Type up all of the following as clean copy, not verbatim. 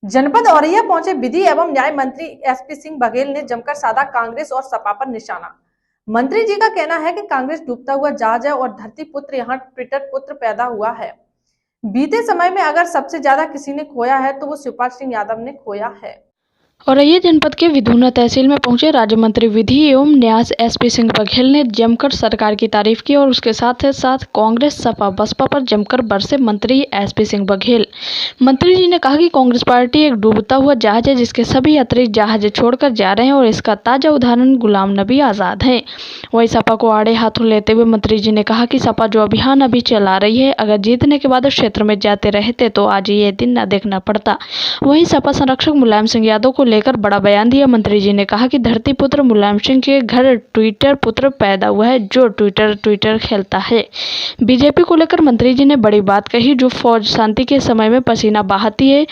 जनपद औरैया पहुंचे विधि एवं न्याय मंत्री एसपी सिंह बघेल ने जमकर साधा कांग्रेस और सपा पर निशाना। मंत्री जी का कहना है कि कांग्रेस डूबता हुआ जहाज है और धरती पुत्र यहाँ ट्विटर पुत्र पैदा हुआ है। बीते समय में अगर सबसे ज्यादा किसी ने खोया है तो वो शिवपाल सिंह यादव ने खोया है। औरैया जनपद के विधूना तहसील में पहुंचे राज्य मंत्री विधि एवं न्याय एसपी सिंह बघेल ने जमकर सरकार की तारीफ की और उसके साथ कांग्रेस सपा बसपा पर जमकर बरसे मंत्री एसपी सिंह बघेल। मंत्री जी ने कहा कि कांग्रेस पार्टी एक डूबता हुआ जहाज है जिसके सभी यात्री जहाज छोड़कर जा रहे हैं और इसका ताजा उदाहरण गुलाम नबी आजाद है। वही सपा को आड़े हाथों लेते हुए मंत्री जी ने कहा कि सपा जो अभियान अभी चला रही है, अगर जीतने के बाद क्षेत्र में जाते रहते तो आज ये दिन न देखना पड़ता। वहीं सपा संरक्षक मुलायम सिंह यादव को लेकर बड़ा बयान दिया। मंत्री जी ने कहा कि धरती पुत्र मुलायम सिंह के घर ट्विटर पुत्र पैदा हुआ है जो ट्विटर खेलता है। बीजेपी को लेकर मंत्री जी ने बड़ी बात कही, जो फौज शांति के समय में पसीना बहाती है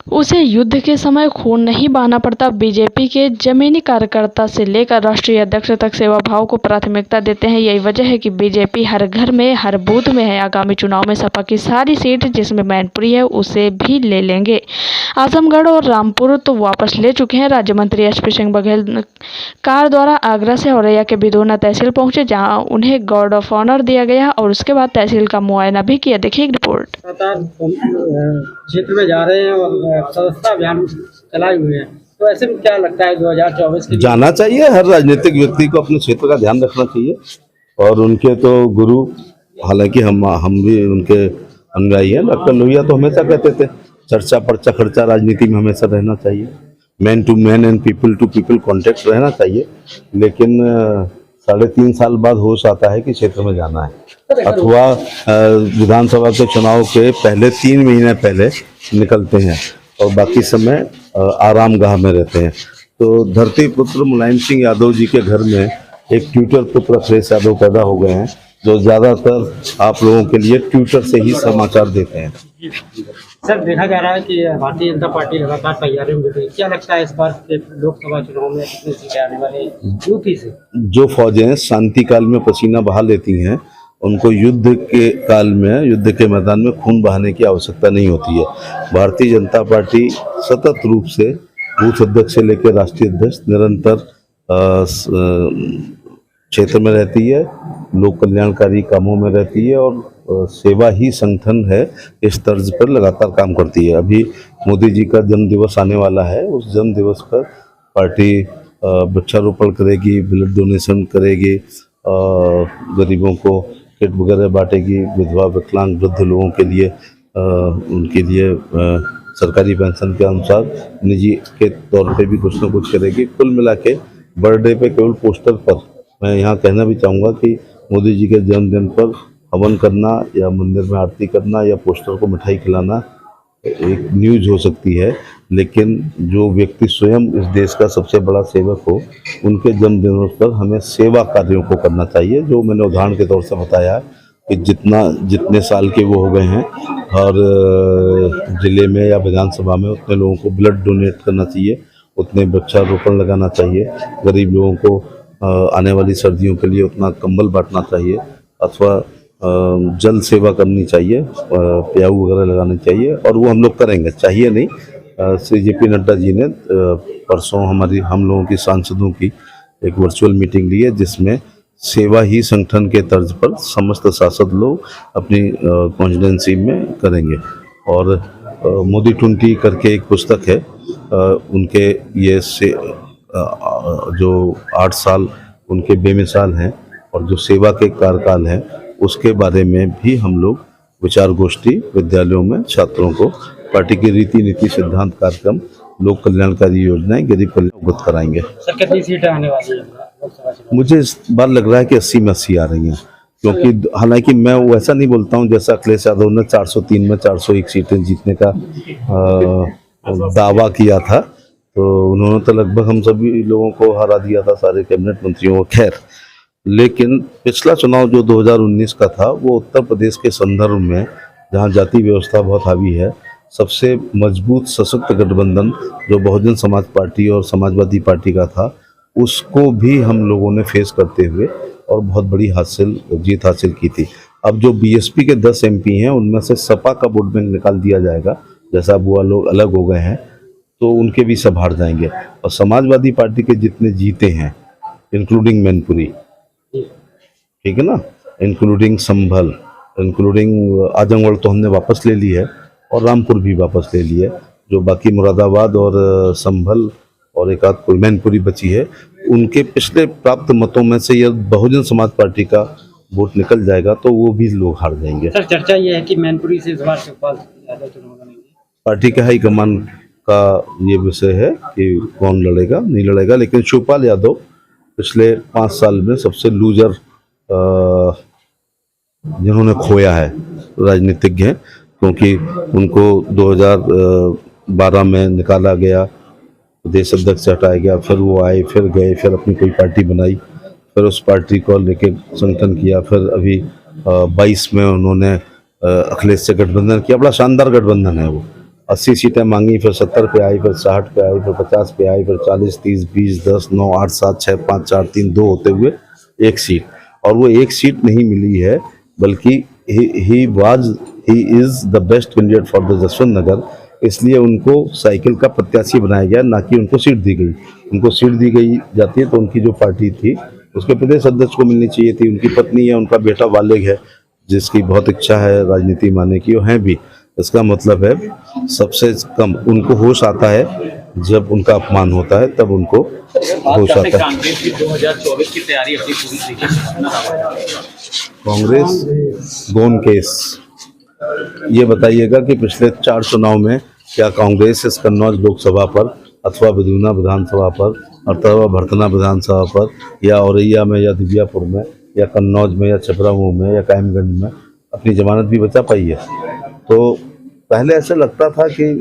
उसे युद्ध के समय खून नहीं बहाना पड़ता। बीजेपी के जमीनी कार्यकर्ता से लेकर राष्ट्रीय अध्यक्ष तक सेवा भाव को प्राथमिकता देते हैं। यही वजह है कि बीजेपी हर घर में हर बूथ में है। आगामी चुनाव में सपा की सारी सीट जिसमें मैनपुरी है उसे भी ले लेंगे। आजमगढ़ और रामपुर तो वापस ले चुके हैं। राज्य मंत्री एसपी सिंह बघेल कार द्वारा आगरा से औरैया के विधूना तहसील पहुंचे, जहां उन्हें गार्ड ऑफ ऑनर दिया गया और उसके बाद तहसील का मुआयना भी किया। देखिए एक रिपोर्ट। क्षेत्र में जा रहे हैं और सदस्यता अभियान चलाए हुए हैं, तो ऐसे में क्या लगता है 2024 के जाना चाहिए? हर राजनीतिक व्यक्ति को अपने क्षेत्र का ध्यान रखना चाहिए और उनके तो गुरु, हालांकि हम भी उनके अनुयायी हैं। डॉक्टर लोहिया तो हमेशा कहते थे चर्चा पर्चा खर्चा राजनीति में हमेशा रहना चाहिए, man to man and people to people contact रहना चाहिए। लेकिन 3.5 साल बाद होश आता है कि क्षेत्र में जाना है, अथवा विधानसभा के चुनाव के पहले 3 महीने पहले निकलते हैं और बाकी समय आराम गाह में रहते हैं। तो धरती पुत्र मुलायम सिंह यादव जी के घर में एक ट्विटर पुत्र अखिलेश यादव पैदा हो गए हैं, जो ज्यादातर आप लोगों के लिए ट्विटर से ही समाचार देते हैं। सर, देखा जा रहा है कि भारतीय जनता पार्टी लगातार तैयारी में है। क्या लगता है इस बार के लोकसभा चुनाव में कितनी सीटें आने वाली यूपी से? जो फौजें शांति काल में पसीना बहा लेती हैं, उनको युद्ध के काल में, युद्ध के मैदान में खून बहाने की आवश्यकता नहीं होती है। भारतीय जनता पार्टी सतत रूप से बूथ अध्यक्ष से लेकर राष्ट्रीय अध्यक्ष निरंतर क्षेत्र में रहती है, लोक कल्याणकारी कामों में रहती है और सेवा ही संगठन है, इस तर्ज पर लगातार काम करती है। अभी मोदी जी का जन्म दिवस आने वाला है, उस जन्म दिवस पर पार्टी वृक्षारोपण करेगी, ब्लड डोनेशन करेगी, गरीबों को किट वगैरह बांटेगी, विधवा विकलांग वृद्ध लोगों के लिए उनके लिए सरकारी पेंशन के अनुसार निजी के तौर पे भी कुछ न कुछ करेगी। कुल मिला के बर्थडे पे केवल पोस्टर पर मैं यहाँ कहना भी चाहूँगा कि मोदी जी के जन्मदिन पर हवन करना या मंदिर में आरती करना या पोस्टर को मिठाई खिलाना एक न्यूज हो सकती है, लेकिन जो व्यक्ति स्वयं इस देश का सबसे बड़ा सेवक हो, उनके जन्मदिनों पर हमें सेवा कार्यों को करना चाहिए। जो मैंने उदाहरण के तौर से बताया कि जितने साल के वो हो गए हैं और जिले में या विधानसभा में उतने लोगों को ब्लड डोनेट करना चाहिए, उतने वृक्षारोपण लगाना चाहिए, गरीब लोगों को आने वाली सर्दियों के लिए उतना कंबल बांटना चाहिए, अथवा जल सेवा करनी चाहिए, प्याऊ वगैरह लगानी चाहिए, और वो हम लोग करेंगे। चाहिए नहीं, श्री JP नड्डा जी ने परसों हम लोगों की सांसदों की एक वर्चुअल मीटिंग ली है, जिसमें सेवा ही संगठन के तर्ज पर समस्त सांसद लोग अपनी कॉन्स्टिट्यूंसी में करेंगे। और मोदी 20 करके एक पुस्तक है, उनके ये से जो 8 साल उनके बेमिसाल हैं और जो सेवा के कार्यकाल है, उसके बारे में भी हम लोग विचार गोष्ठी विद्यालयों में छात्रों को पार्टी की रीति नीति सिद्धांत कार्यक्रम, लोक कल्याणकारी योजनाएं, गरीब कल्याण अवगत कराएंगे। सर, कितनी सीटें आने वाली है? मुझे इस बार लग रहा है कि 80 में 80 आ रही हैं, क्योंकि हालांकि मैं वैसा नहीं बोलता हूं जैसा अखिलेश यादव ने 403 में 401 सीटें जीतने का दावा किया था। तो उन्होंने तो लगभग हम सभी लोगों को हरा दिया था, सारे कैबिनेट मंत्रियों को। खैर, लेकिन पिछला चुनाव जो 2019 का था, वो उत्तर प्रदेश के संदर्भ में, जहां जाति व्यवस्था बहुत हावी है, सबसे मजबूत सशक्त गठबंधन जो बहुजन समाज पार्टी और समाजवादी पार्टी का था, उसको भी हम लोगों ने फेस करते हुए और बहुत बड़ी जीत हासिल की थी। अब जो BSP के 10 MP हैं, उनमें से सपा का वोट बैंक निकाल दिया जाएगा जैसा बुआ लोग अलग हो गए हैं तो उनके भी सब हार जाएंगे। और समाजवादी पार्टी के जितने जीते हैं इंक्लूडिंग मैनपुरी, ठीक है ना, इंक्लूडिंग संभल, इंक्लूडिंग आजमगढ़ तो हमने वापस ले ली है और रामपुर भी वापस ले ली है, जो बाकी मुरादाबाद और संभल और एक आध कोई मैनपुरी बची है, उनके पिछले प्राप्त मतों में से यह बहुजन समाज पार्टी का वोट निकल जाएगा तो वो भी लोग हार जाएंगे। सर चर्चा ये है कि मैनपुरी से इस बार शिवपाल यादव चुनाव लड़ेंगे। पार्टी के हाईकमान का ये विषय है कि कौन लड़ेगा नहीं लड़ेगा, लेकिन शिवपाल यादव पिछले 5 साल में सबसे लूजर जिन्होंने खोया है राजनीतिज्ञ हैं, क्योंकि उनको 2012 में निकाला गया, प्रदेश अध्यक्ष से हटाया गया, फिर वो आए, फिर गए, फिर अपनी कोई पार्टी बनाई, फिर उस पार्टी को लेके संगठन किया, फिर अभी 22 में उन्होंने अखिलेश से गठबंधन किया। बड़ा शानदार गठबंधन है वो, 80 सीटें मांगी, फिर 70 पे आई, फिर 60 पे आई, फिर 50 पे आई, फिर 40, 30, 20, 10, 9, 8, 7, 6, 5, 4, 3, 2 होते हुए 1 सीट, और वो 1 सीट नहीं मिली है, बल्कि he is the best candidate for the Jaswantnagar, इसलिए उनको साइकिल का प्रत्याशी बनाया गया, ना कि उनको सीट दी गई। उनको सीट दी गई जाती है तो उनकी जो पार्टी थी उसके प्रदेश अध्यक्ष को मिलनी चाहिए थी। उनकी पत्नी है, उनका बेटा वालिद है, जिसकी बहुत इच्छा है राजनीति में आने की, वो हैं भी। इसका मतलब है सबसे कम उनको होश आता है जब उनका अपमान होता है, तब उनको होश आता है। कांग्रेस की 2024 की तैयारी अपनी पूरी कांग्रेस गोन केस, ये बताइएगा कि पिछले 4 चुनाव में क्या कांग्रेस इस कन्नौज लोकसभा पर अथवा बिधूना विधानसभा पर अथवा भरतना विधानसभा पर या औरैया में या दिव्यापुर में या कन्नौज में या छपरामऊ में या कायमगंज में अपनी जमानत भी बचा पाई है? तो पहले ऐसा लगता था कि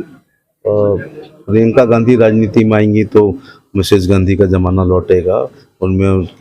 प्रियंका गांधी राजनीति में आएंगी तो मिसेज गांधी का जमाना लौटेगा, उनमें उनकी